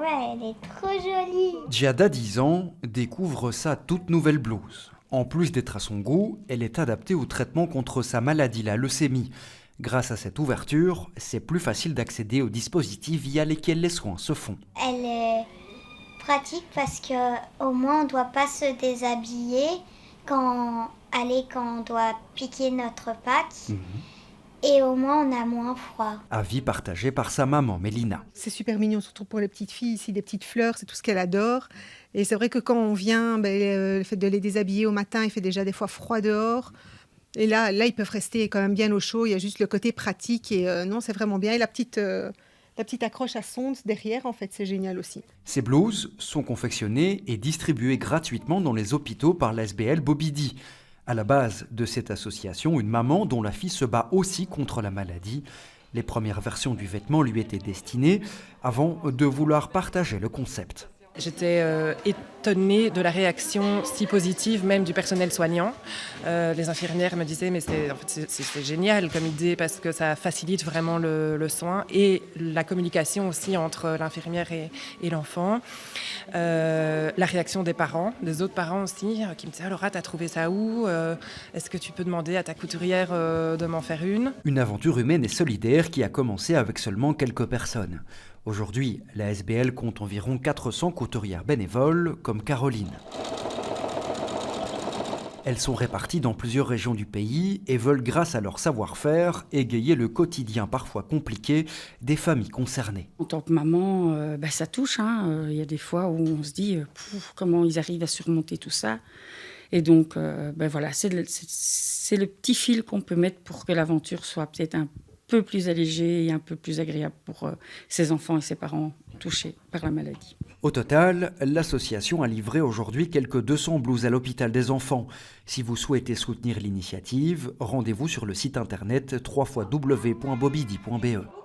Ouais, elle est trop jolie. Giada, 10 ans, découvre sa toute nouvelle blouse. En plus d'être à son goût, elle est adaptée au traitement contre sa maladie, la leucémie. Grâce à cette ouverture, c'est plus facile d'accéder aux dispositifs via lesquels les soins se font. Elle est pratique parce que au moins on doit pas se déshabiller quand on doit piquer notre patte. Et au moins on a moins froid. Avis partagé par sa maman, Mélina. C'est super mignon, surtout pour les petites filles. Ici, des petites fleurs, c'est tout ce qu'elle adore. Et c'est vrai que quand on vient, le fait de les déshabiller au matin, il fait déjà des fois froid dehors. Et là, ils peuvent rester quand même bien au chaud. Il y a juste le côté pratique. Et non, c'est vraiment bien. Et la petite accroche à sonde derrière, en fait, c'est génial aussi. Ces blouses sont confectionnées et distribuées gratuitement dans les hôpitaux par l'ASBL Bobidi. À la base de cette association, une maman dont la fille se bat aussi contre la maladie. Les premières versions du vêtement lui étaient destinées avant de vouloir partager le concept. J'étais étonnée de la réaction si positive même du personnel soignant. Les infirmières me disaient mais c'est génial comme idée parce que ça facilite vraiment le soin et la communication aussi entre l'infirmière et l'enfant. La réaction des parents, des autres parents aussi, qui me disaient « Laura, t'as trouvé ça où ? Est-ce que tu peux demander à ta couturière de m'en faire une ?» Une aventure humaine et solidaire qui a commencé avec seulement quelques personnes. Aujourd'hui, la ASBL compte environ 400 couturières bénévoles, comme Caroline. Elles sont réparties dans plusieurs régions du pays et veulent, grâce à leur savoir-faire, égayer le quotidien parfois compliqué des familles concernées. En tant que maman, ça touche. Il y a des fois où on se dit comment ils arrivent à surmonter tout ça. Et donc, voilà, c'est le petit fil qu'on peut mettre pour que l'aventure soit peut-être un peu plus allégée et un peu plus agréable pour ses enfants et ses parents touchés par la maladie. Au total, l'association a livré aujourd'hui quelques 200 blouses à l'hôpital des enfants. Si vous souhaitez soutenir l'initiative, rendez-vous sur le site internet www.bobidi.be.